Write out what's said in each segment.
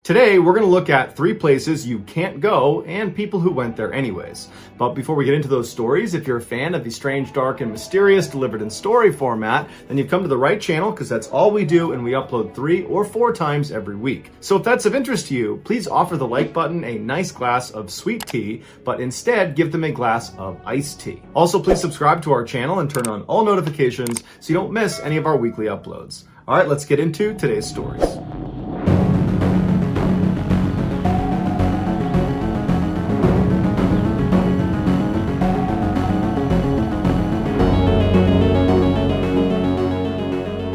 Today, we're going to look at 3 places you can't go and people who went there anyways. But before we get into those stories, if you're a fan of the strange, dark, and mysterious delivered in story format, then you've come to the right channel because that's all we do and we upload 3 or 4 times every week. So if that's of interest to you, please offer the like button a nice glass of sweet tea, but instead give them a glass of iced tea. Also, please subscribe to our channel and turn on all notifications so you don't miss any of our weekly uploads. All right, let's get into today's stories.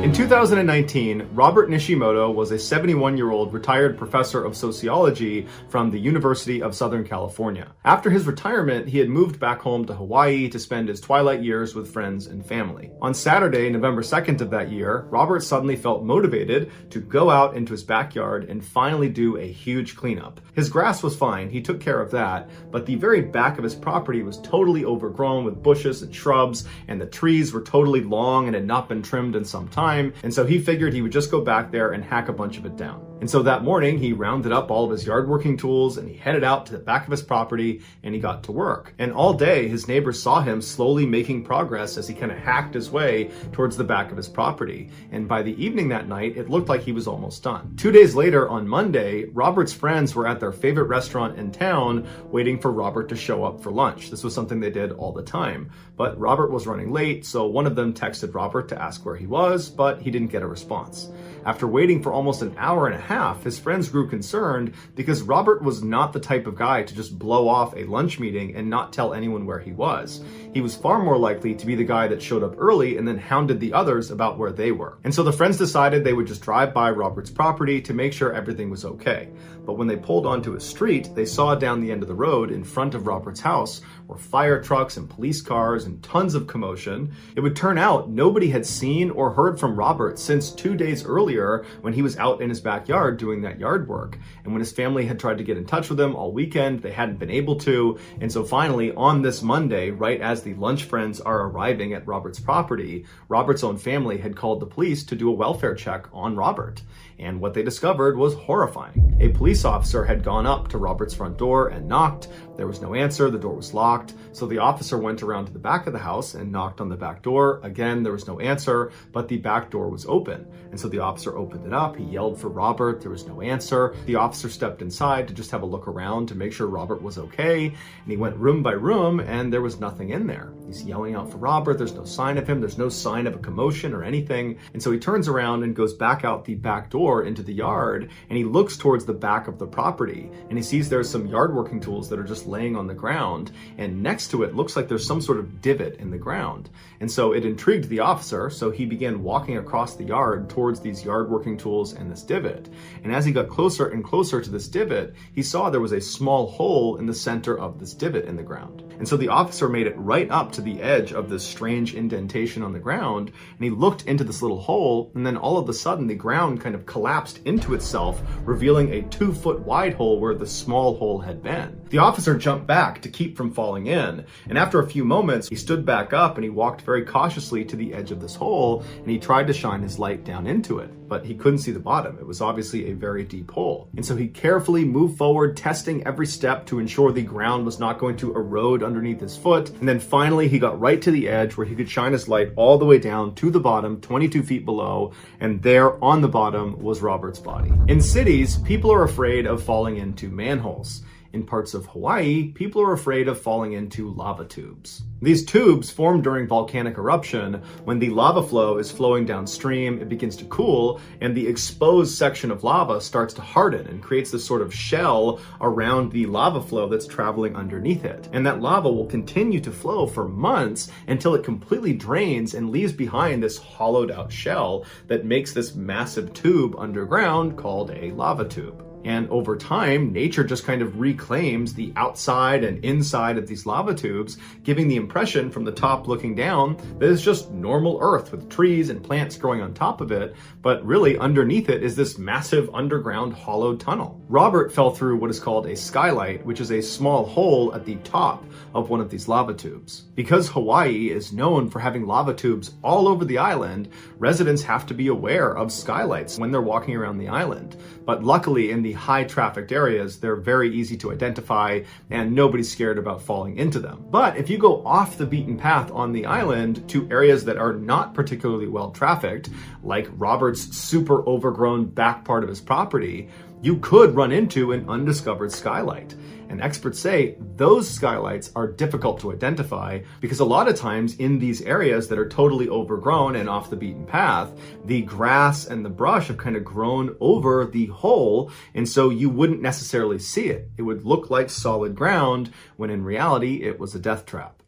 In 2019, Robert Nishimoto was a 71-year-old retired professor of sociology from the University of Southern California. After his retirement, he had moved back home to Hawaii to spend his twilight years with friends and family. On Saturday, November 2nd of that year, Robert suddenly felt motivated to go out into his backyard and finally do a huge cleanup. His grass was fine, he took care of that, but the very back of his property was totally overgrown with bushes and shrubs, and the trees were totally long and had not been trimmed in some time. And so he figured he would just go back there and hack a bunch of it down. And so that morning, he rounded up all of his yard working tools and he headed out to the back of his property and he got to work. And all day, his neighbors saw him slowly making progress as he kind of hacked his way towards the back of his property. And by the evening that night, it looked like he was almost done. 2 days later, on Monday, Robert's friends were at their favorite restaurant in town waiting for Robert to show up for lunch. This was something they did all the time. But Robert was running late, so one of them texted Robert to ask where he was, but he didn't get a response. After waiting for almost an hour and a half, his friends grew concerned because Robert was not the type of guy to just blow off a lunch meeting and not tell anyone where he was. He was far more likely to be the guy that showed up early and then hounded the others about where they were. And so the friends decided they would just drive by Robert's property to make sure everything was okay. But when they pulled onto a street, they saw down the end of the road in front of Robert's house were fire trucks and police cars and tons of commotion. It would turn out nobody had seen or heard from Robert since 2 days earlier when he was out in his backyard doing that yard work. And when his family had tried to get in touch with him all weekend, they hadn't been able to. And so finally, on this Monday, right as the lunch friends are arriving at Robert's property, Robert's own family had called the police to do a welfare check on Robert. And what they discovered was horrifying. A police officer had gone up to Robert's front door and knocked. There was no answer, the door was locked. So the officer went around to the back of the house and knocked on the back door. Again, there was no answer, but the back door was open. And so the officer opened it up, he yelled for Robert, there was no answer. The officer stepped inside to just have a look around to make sure Robert was okay. And he went room by room and there was nothing in there. He's yelling out for Robert, there's no sign of him, there's no sign of a commotion or anything. And so he turns around and goes back out the back door into the yard and he looks towards the back of the property and he sees there's some yard working tools that are just laying on the ground, and next to it looks like there's some sort of divot in the ground. And so it intrigued the officer, so he began walking across the yard towards these yard working tools and this divot. And as he got closer and closer to this divot, he saw there was a small hole in the center of this divot in the ground. And so the officer made it right up to the edge of this strange indentation on the ground, and he looked into this little hole, and then all of a sudden the ground kind of collapsed into itself, revealing a 2-foot wide hole where the small hole had been. The officer jumped back to keep from falling in, and after a few moments, he stood back up and he walked very cautiously to the edge of this hole, and he tried to shine his light down into it, but he couldn't see the bottom. It was obviously a very deep hole. And so he carefully moved forward, testing every step to ensure the ground was not going to erode underneath his foot. And then finally, he got right to the edge where he could shine his light all the way down to the bottom, 22 feet below, and there on the bottom was Robert's body. In cities, people are afraid of falling into manholes. In parts of Hawaii, people are afraid of falling into lava tubes. These tubes form during volcanic eruption. When the lava flow is flowing downstream, it begins to cool, and the exposed section of lava starts to harden and creates this sort of shell around the lava flow that's traveling underneath it. And that lava will continue to flow for months until it completely drains and leaves behind this hollowed out shell that makes this massive tube underground called a lava tube. And over time, nature just kind of reclaims the outside and inside of these lava tubes, giving the impression from the top looking down that it's just normal earth with trees and plants growing on top of it, but really underneath it is this massive underground hollowed tunnel. Robert fell through what is called a skylight, which is a small hole at the top of one of these lava tubes. Because Hawaii is known for having lava tubes all over the island, residents have to be aware of skylights when they're walking around the island. But luckily, in the the high trafficked areas, they're very easy to identify and nobody's scared about falling into them. But if you go off the beaten path on the island to areas that are not particularly well trafficked, like Robert's super overgrown back part of his property, you could run into an undiscovered skylight. And experts say those skylights are difficult to identify because a lot of times in these areas that are totally overgrown and off the beaten path, the grass and the brush have kind of grown over the hole, and so you wouldn't necessarily see it. It would look like solid ground when in reality it was a death trap.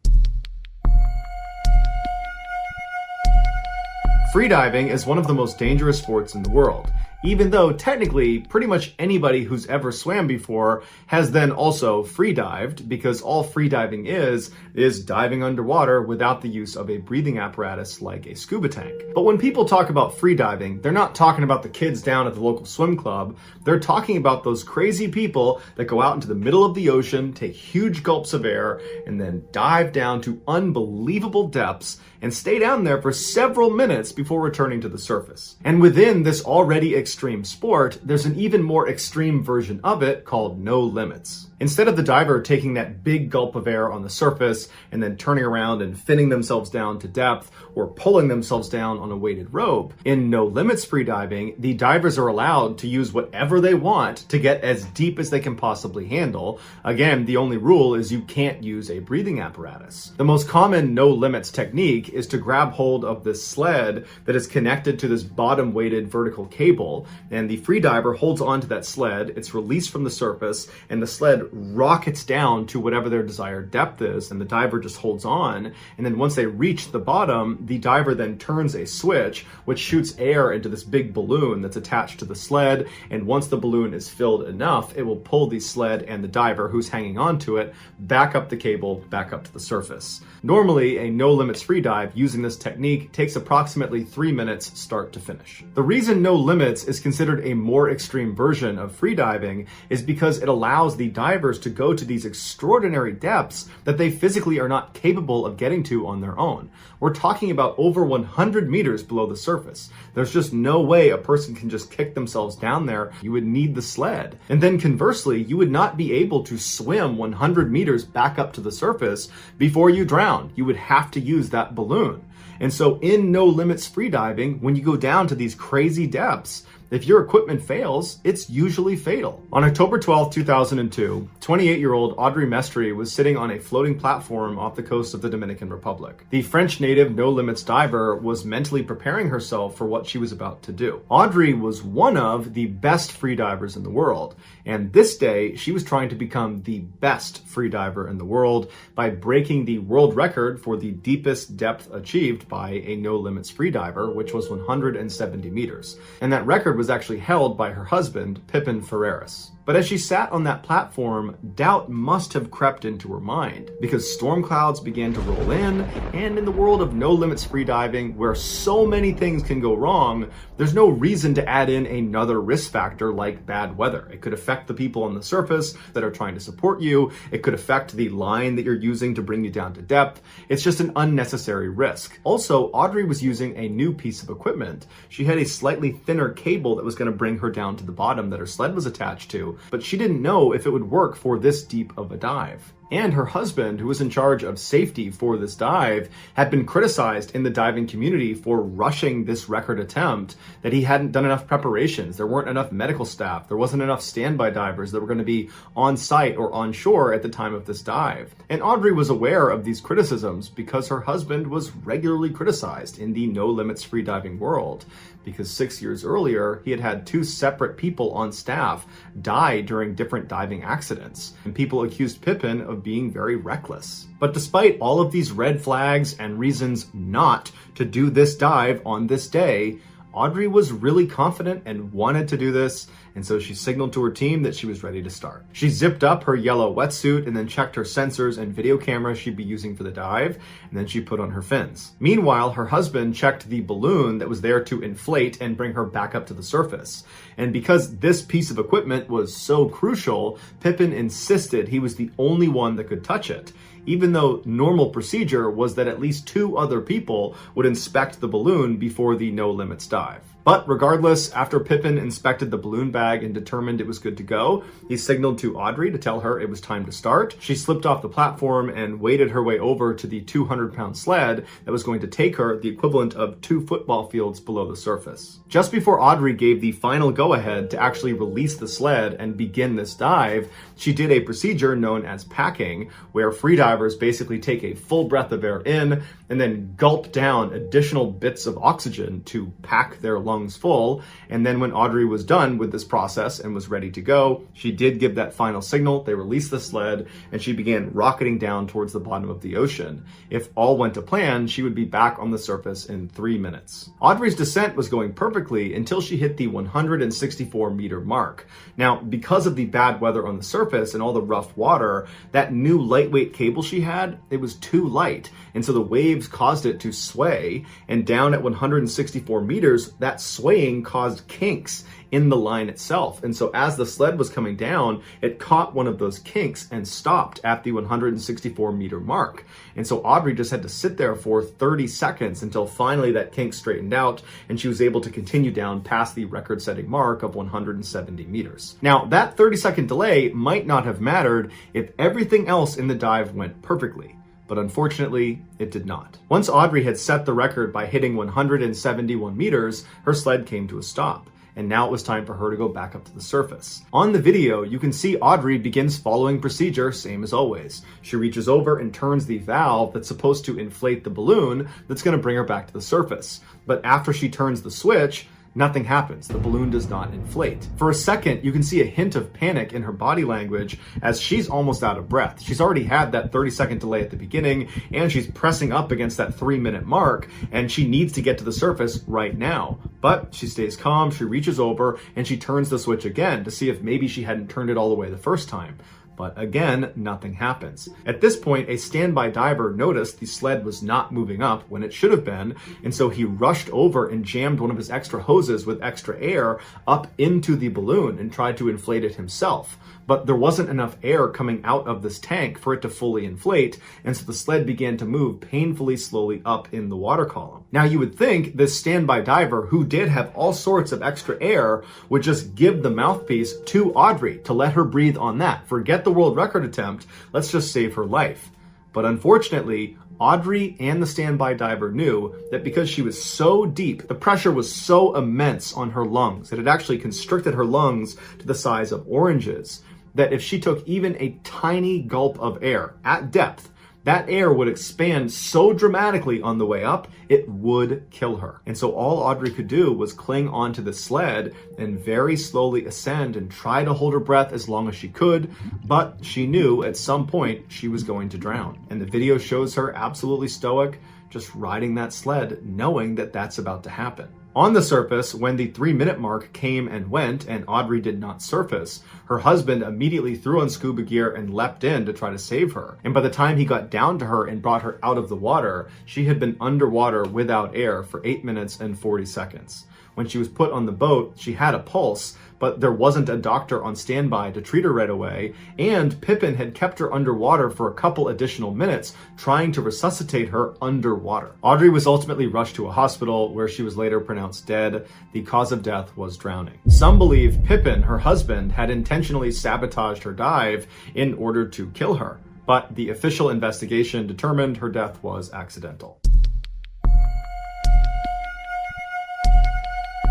Freediving is one of the most dangerous sports in the world, even though technically pretty much anybody who's ever swam before has then also freedived, because all freediving is diving underwater without the use of a breathing apparatus like a scuba tank. But when people talk about freediving, they're not talking about the kids down at the local swim club. They're talking about those crazy people that go out into the middle of the ocean, take huge gulps of air, and then dive down to unbelievable depths and stay down there for several minutes before returning to the surface. And within this already extreme sport, there's an even more extreme version of it called no limits. Instead of the diver taking that big gulp of air on the surface and then turning around and finning themselves down to depth or pulling themselves down on a weighted rope, in no limits freediving, the divers are allowed to use whatever they want to get as deep as they can possibly handle. Again, the only rule is you can't use a breathing apparatus. The most common no limits technique is to grab hold of this sled that is connected to this bottom weighted vertical cable, and the freediver holds onto that sled, it's released from the surface, and the sled rockets down to whatever their desired depth is, and the diver just holds on. And then once they reach the bottom, the diver then turns a switch which shoots air into this big balloon that's attached to the sled, and once the balloon is filled enough, it will pull the sled and the diver who's hanging onto it back up the cable, back up to the surface. Normally, a no limits freedive using this technique takes approximately 3 minutes start to finish. The reason no limits is considered a more extreme version of freediving is because it allows the divers to go to these extraordinary depths that they physically are not capable of getting to on their own. We're talking about over 100 meters below the surface. There's just no way a person can just kick themselves down there. You would need the sled. And then conversely, you would not be able to swim 100 meters back up to the surface before you drown. You would have to use that balloon. And so in no limits freediving, when you go down to these crazy depths, if your equipment fails, it's usually fatal. On October 12, 2002, 28-year-old Audrey Mestre was sitting on a floating platform off the coast of the Dominican Republic. The French native no limits diver was mentally preparing herself for what she was about to do. Audrey was one of the best freedivers in the world, and this day she was trying to become the best freediver in the world by breaking the world record for the deepest depth achieved by a no limits freediver, which was 170 meters. And that record was actually held by her husband, Pippin Ferreras. But as she sat on that platform, doubt must have crept into her mind, because storm clouds began to roll in, and in the world of no limits freediving, where so many things can go wrong, there's no reason to add in another risk factor like bad weather. It could affect the people on the surface that are trying to support you. It could affect the line that you're using to bring you down to depth. It's just an unnecessary risk. Also, Audrey was using a new piece of equipment. She had a slightly thinner cable that was going to bring her down to the bottom that her sled was attached to, but she didn't know if it would work for this deep of a dive. And her husband, who was in charge of safety for this dive, had been criticized in the diving community for rushing this record attempt, that he hadn't done enough preparations. There weren't enough medical staff. There wasn't enough standby divers that were going to be on site or on shore at the time of this dive. And Audrey was aware of these criticisms because her husband was regularly criticized in the no limits freediving world, because 6 years earlier, he had had 2 separate people on staff die during different diving accidents, and people accused Pippin of being very reckless. But despite all of these red flags and reasons not to do this dive on this day, Audrey was really confident and wanted to do this, and so she signaled to her team that she was ready to start. She zipped up her yellow wetsuit and then checked her sensors and video camera she'd be using for the dive, and then she put on her fins. Meanwhile, her husband checked the balloon that was there to inflate and bring her back up to the surface. And because this piece of equipment was so crucial, Pippin insisted he was the only one that could touch it, even though normal procedure was that at least 2 other people would inspect the balloon before the no limits dive. But regardless, after Pippin inspected the balloon bag and determined it was good to go, he signaled to Audrey to tell her it was time to start. She slipped off the platform and waded her way over to the 200-pound sled that was going to take her the equivalent of 2 football fields below the surface. Just before Audrey gave the final go-ahead to actually release the sled and begin this dive, she did a procedure known as packing, where freedivers basically take a full breath of air in and then gulp down additional bits of oxygen to pack their lungs full. And then when Audrey was done with this process and was ready to go, she did give that final signal. They released the sled and she began rocketing down towards the bottom of the ocean. If all went to plan, she would be back on the surface in 3 minutes. Audrey's descent was going perfectly until she hit the 164-meter mark. Now, because of the bad weather on the surface and all the rough water, that new lightweight cable she had, it was too light. And so the waves caused it to sway, and down at 164 meters, that swaying caused kinks in the line itself. And so as the sled was coming down, it caught one of those kinks and stopped at the 164-meter mark. And so Audrey just had to sit there for 30 seconds until finally that kink straightened out and she was able to continue down past the record-setting mark of 170 meters. Now, that 30-second delay might not have mattered if everything else in the dive went perfectly. But unfortunately, it did not. Once Audrey had set the record by hitting 171 meters, her sled came to a stop. And now it was time for her to go back up to the surface. On the video, you can see Audrey begins following procedure, same as always. She reaches over and turns the valve that's supposed to inflate the balloon that's going to bring her back to the surface. But after she turns the switch, nothing happens. The balloon does not inflate. For a second, you can see a hint of panic in her body language as she's almost out of breath. She's already had that 30-second delay at the beginning, and she's pressing up against that 3-minute mark, and she needs to get to the surface right now. But she stays calm, she reaches over, and she turns the switch again to see if maybe she hadn't turned it all the way the first time. But again, nothing happens. At this point, a standby diver noticed the sled was not moving up when it should have been, and so he rushed over and jammed one of his extra hoses with extra air up into the balloon and tried to inflate it himself. But there wasn't enough air coming out of this tank for it to fully inflate, and so the sled began to move painfully slowly up in the water column. Now, you would think this standby diver, who did have all sorts of extra air, would just give the mouthpiece to Audrey to let her breathe on that. Forget the world record attempt, let's just save her life. But unfortunately, Audrey and the standby diver knew that because she was so deep, the pressure was so immense on her lungs that it actually constricted her lungs to the size of oranges, that if she took even a tiny gulp of air at depth, that air would expand so dramatically on the way up, it would kill her. And so all Audrey could do was cling onto the sled and very slowly ascend and try to hold her breath as long as she could, but she knew at some point she was going to drown. And the video shows her absolutely stoic, just riding that sled, knowing that that's about to happen. On the surface, when the 3-minute mark came and went and Audrey did not surface, her husband immediately threw on scuba gear and leapt in to try to save her. And by the time he got down to her and brought her out of the water, she had been underwater without air for 8 minutes and 40 seconds. When she was put on the boat, she had a pulse, but there wasn't a doctor on standby to treat her right away, and Pippin had kept her underwater for a couple additional minutes, trying to resuscitate her underwater. Audrey was ultimately rushed to a hospital, where she was later pronounced dead. The cause of death was drowning. Some believe Pippin, her husband, had intentionally sabotaged her dive in order to kill her, but the official investigation determined her death was accidental.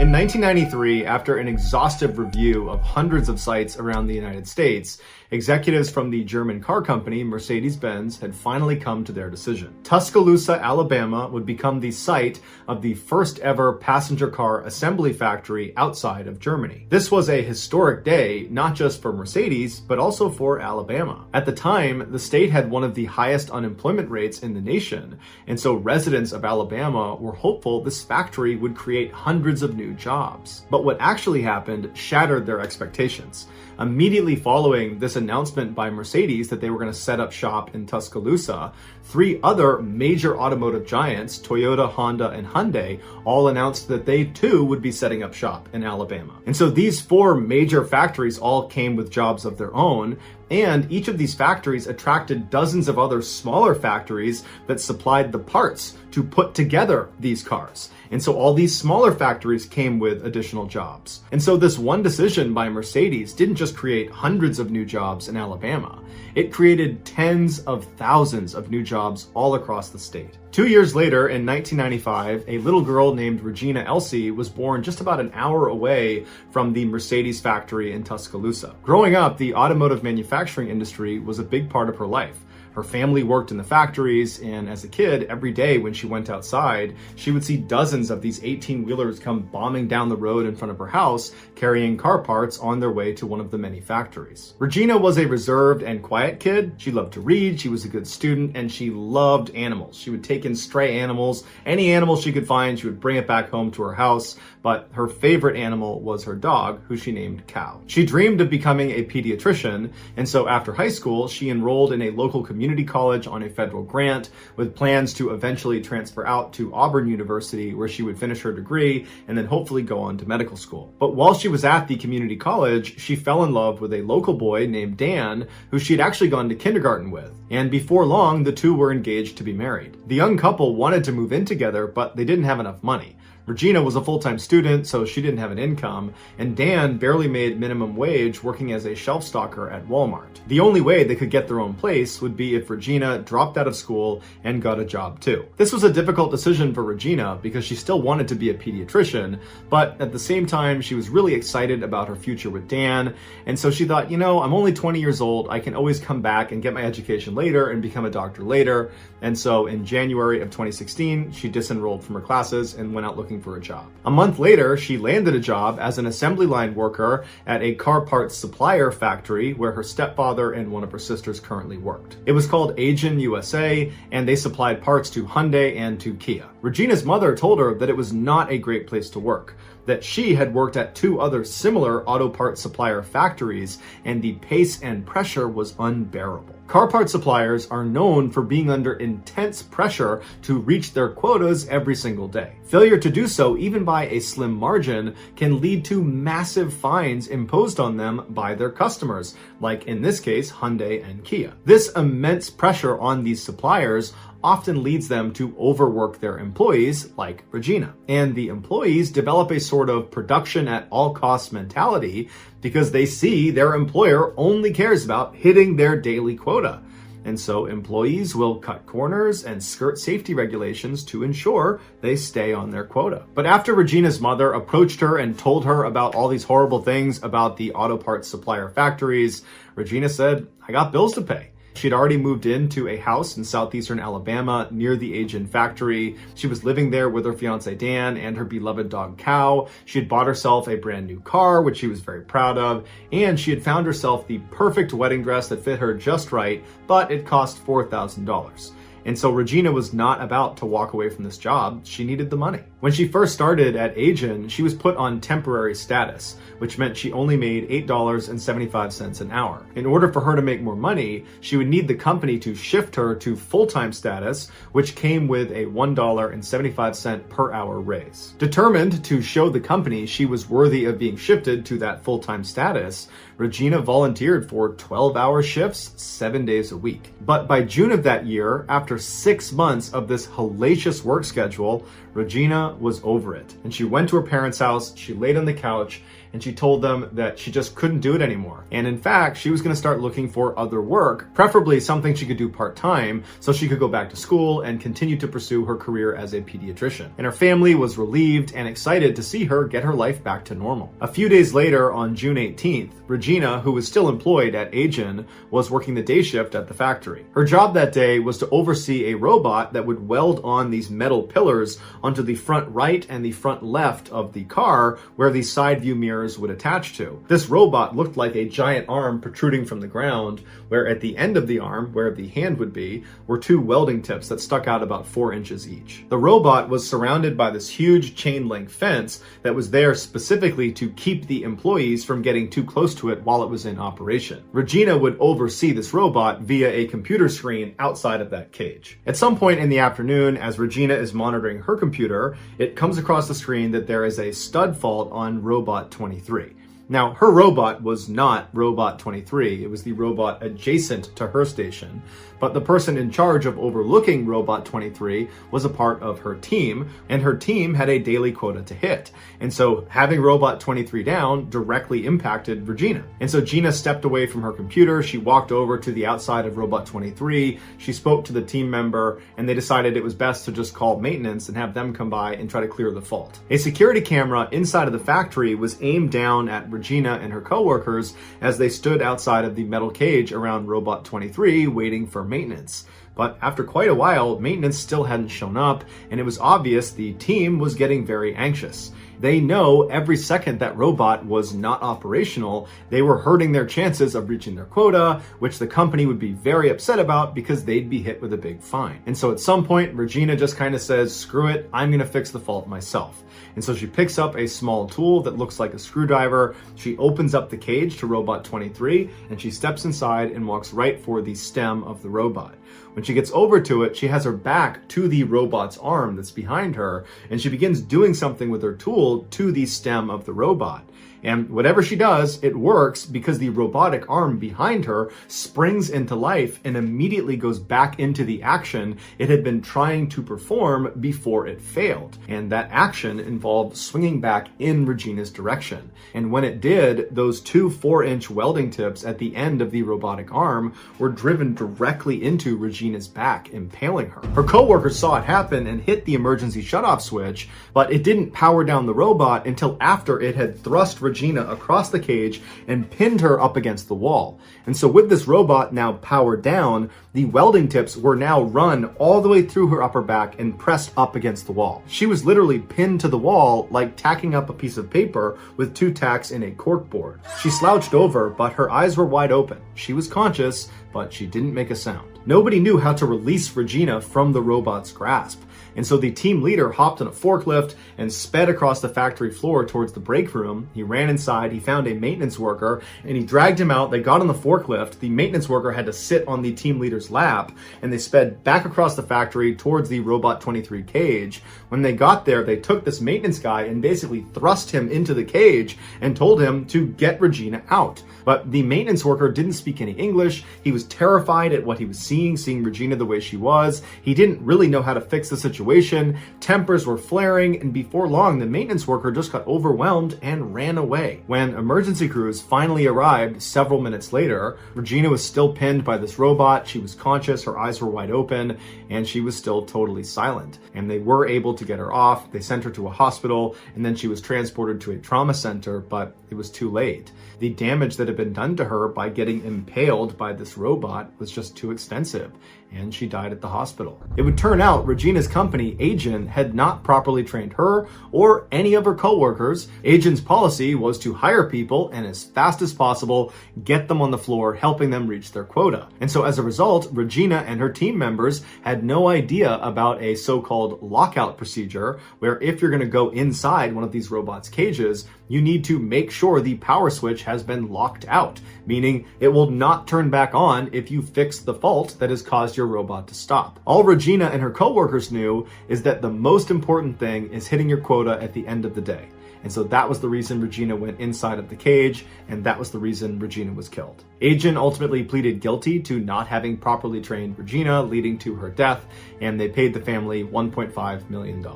In 1993, after an exhaustive review of hundreds of sites around the United States, executives from the German car company Mercedes-Benz had finally come to their decision. Tuscaloosa, Alabama would become the site of the first ever passenger car assembly factory outside of Germany. This was a historic day, not just for Mercedes, but also for Alabama. At the time, the state had one of the highest unemployment rates in the nation, and so residents of Alabama were hopeful this factory would create hundreds of new jobs. But what actually happened shattered their expectations. Immediately following this announcement by Mercedes that they were going to set up shop in Tuscaloosa, 3 other major automotive giants, Toyota, Honda, and Hyundai, all announced that they too would be setting up shop in Alabama. And so these 4 major factories all came with jobs of their own, and each of these factories attracted dozens of other smaller factories that supplied the parts to put together these cars. And so all these smaller factories came with additional jobs. And so this one decision by Mercedes didn't just create hundreds of new jobs in Alabama. It created tens of thousands of new jobs all across the state. 2 years later, in 1995, a little girl named Regina Elsie was born just about an hour away from the Mercedes factory in Tuscaloosa. Growing up, the automotive manufacturing industry was a big part of her life. Her family worked in the factories, and as a kid, every day when she went outside, she would see dozens of these 18-wheelers come bombing down the road in front of her house, carrying car parts on their way to one of the many factories. Regina was a reserved and quiet kid. She loved to read, she was a good student, and she loved animals. She would take in stray animals. Any animal she could find, she would bring it back home to her house, but her favorite animal was her dog, who she named Cow. She dreamed of becoming a pediatrician, and so after high school, she enrolled in a local community college on a federal grant with plans to eventually transfer out to Auburn University, where she would finish her degree and then hopefully go on to medical school. But while she was at the community college, she fell in love with a local boy named Dan, who she had actually gone to kindergarten with. And before long, the two were engaged to be married. The young couple wanted to move in together, but they didn't have enough money. Regina was a full-time student, so she didn't have an income, and Dan barely made minimum wage working as a shelf stocker at Walmart. The only way they could get their own place would be if Regina dropped out of school and got a job too. This was a difficult decision for Regina because she still wanted to be a pediatrician, but at the same time, she was really excited about her future with Dan, and so she thought, I'm only 20 years old, I can always come back and get my education later and become a doctor later. And so in January of 2016, she disenrolled from her classes and went out looking for a job. A month later, she landed a job as an assembly line worker at a car parts supplier factory where her stepfather and one of her sisters currently worked. It was called Agin USA, and they supplied parts to Hyundai and to Kia. Regina's mother told her that it was not a great place to work, that she had worked at 2 other similar auto parts supplier factories, and the pace and pressure was unbearable. Car parts suppliers are known for being under intense pressure to reach their quotas every single day. Failure to do so, even by a slim margin, can lead to massive fines imposed on them by their customers, like in this case, Hyundai and Kia. This immense pressure on these suppliers often leads them to overwork their employees, like Regina. And the employees develop a sort of production at all costs mentality because they see their employer only cares about hitting their daily quota. And so employees will cut corners and skirt safety regulations to ensure they stay on their quota. But after Regina's mother approached her and told her about all these horrible things about the auto parts supplier factories, Regina said, "I got bills to pay." She'd already moved into a house in southeastern Alabama near the Agin factory. She was living there with her fiance Dan and her beloved dog Cow. She had bought herself a brand new car, which she was very proud of, and she had found herself the perfect wedding dress that fit her just right, but it cost $4,000. And so Regina was not about to walk away from this job. She needed the money. When she first started at Agin, she was put on temporary status, which meant she only made $8.75 an hour. In order for her to make more money, she would need the company to shift her to full-time status, which came with a $1.75 per hour raise. Determined to show the company she was worthy of being shifted to that full-time status, Regina volunteered for 12-hour shifts, 7 days a week. But by June of that year, after 6 months of this hellacious work schedule, Regina was over it. And she went to her parents' house, she laid on the couch, and she told them that she just couldn't do it anymore. And in fact, she was going to start looking for other work, preferably something she could do part-time, so she could go back to school and continue to pursue her career as a pediatrician. And her family was relieved and excited to see her get her life back to normal. A few days later, on June 18th, Regina, who was still employed at Agin, was working the day shift at the factory. Her job that day was to oversee a robot that would weld on these metal pillars onto the front right and the front left of the car, where the side view mirrors hangers would attach to. This robot looked like a giant arm protruding from the ground, where at the end of the arm, where the hand would be, were two welding tips that stuck out about 4 inches each. The robot was surrounded by this huge chain link fence that was there specifically to keep the employees from getting too close to it while it was in operation. Regina would oversee this robot via a computer screen outside of that cage. At some point in the afternoon, as Regina is monitoring her computer, it comes across the screen that there is a stud fault on Robot 23. Now, her robot was not Robot 23, it was the robot adjacent to her station, but the person in charge of overlooking Robot 23 was a part of her team, and her team had a daily quota to hit. And so having Robot 23 down directly impacted Regina. And so Gina stepped away from her computer, she walked over to the outside of Robot 23, she spoke to the team member, and they decided it was best to just call maintenance and have them come by and try to clear the fault. A security camera inside of the factory was aimed down at Regina and her coworkers as they stood outside of the metal cage around Robot 23 waiting for maintenance. But after quite a while, maintenance still hadn't shown up, and it was obvious the team was getting very anxious. They know every second that robot was not operational, they were hurting their chances of reaching their quota, which the company would be very upset about because they'd be hit with a big fine. And so at some point, Regina just kind of says, screw it, I'm gonna fix the fault myself. And so she picks up a small tool that looks like a screwdriver, she opens up the cage to Robot 23, and she steps inside and walks right for the stem of the robot. When she gets over to it, she has her back to the robot's arm that's behind her, and she begins doing something with her tool to the stem of the robot. And whatever she does, it works because the robotic arm behind her springs into life and immediately goes back into the action it had been trying to perform before it failed. And that action involved swinging back in Regina's direction. And when it did, those two 4-inch welding tips at the end of the robotic arm were driven directly into Regina's back, impaling her. Her coworkers saw it happen and hit the emergency shutoff switch, but it didn't power down the robot until after it had thrust Regina across the cage and pinned her up against the wall. And so with this robot now powered down, the welding tips were now run all the way through her upper back and pressed up against the wall. She was literally pinned to the wall like tacking up a piece of paper with 2 tacks in a corkboard. She slouched over, but her eyes were wide open. She was conscious, but she didn't make a sound. Nobody knew how to release Regina from the robot's grasp. And so the team leader hopped on a forklift and sped across the factory floor towards the break room. He ran inside, he found a maintenance worker, and he dragged him out. They got on the forklift. The maintenance worker had to sit on the team leader's lap, and they sped back across the factory towards the Robot 23 cage. When they got there, they took this maintenance guy and basically thrust him into the cage and told him to get Regina out. But the maintenance worker didn't speak any English. He was terrified at what he was seeing Regina the way she was. He didn't really know how to fix the situation. Tempers were flaring, and before long, the maintenance worker just got overwhelmed and ran away. When emergency crews finally arrived several minutes later, Regina was still pinned by this robot. She was conscious, her eyes were wide open, and she was still totally silent. And they were able to get her off. They sent her to a hospital, and then she was transported to a trauma center, but it was too late. The damage that had been done to her by getting impaled by this robot was just too extensive, and she died at the hospital. It would turn out Regina's company, Agent, had not properly trained her or any of her coworkers. Agent's policy was to hire people and as fast as possible, get them on the floor, helping them reach their quota. And so as a result, Regina and her team members had no idea about a so-called lockout procedure, where if you're gonna go inside one of these robots' cages, you need to make sure the power switch has been locked out, meaning it will not turn back on if you fix the fault that has caused your robot to stop. All Regina and her coworkers knew is that the most important thing is hitting your quota at the end of the day. And so that was the reason Regina went inside of the cage, and that was the reason Regina was killed. Agent ultimately pleaded guilty to not having properly trained Regina, leading to her death, and they paid the family $1.5 million.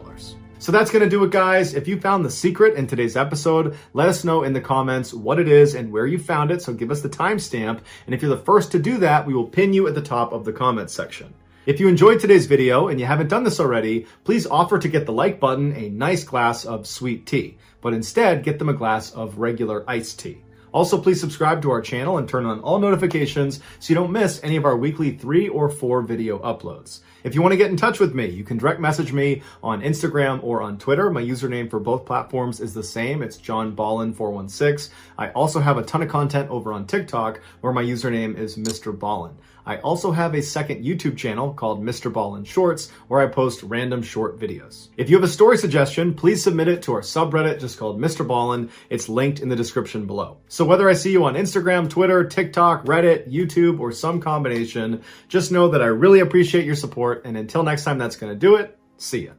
So that's going to do it, guys. If you found the secret in today's episode, let us know in the comments what it is and where you found it. So give us the timestamp. And if you're the first to do that, we will pin you at the top of the comments section. If you enjoyed today's video and you haven't done this already, please offer to get the like button a nice glass of sweet tea, but instead get them a glass of regular iced tea. Also, please subscribe to our channel and turn on all notifications so you don't miss any of our weekly 3 or 4 video uploads. If you want to get in touch with me, you can direct message me on Instagram or on Twitter. My username for both platforms is the same. It's JohnBallen416. I also have a ton of content over on TikTok where my username is MrBallen. I also have a second YouTube channel called MrBallen Shorts where I post random short videos. If you have a story suggestion, please submit it to our subreddit just called MrBallen. It's linked in the description below. So whether I see you on Instagram, Twitter, TikTok, Reddit, YouTube, or some combination, just know that I really appreciate your support. And until next time, that's going to do it. See ya.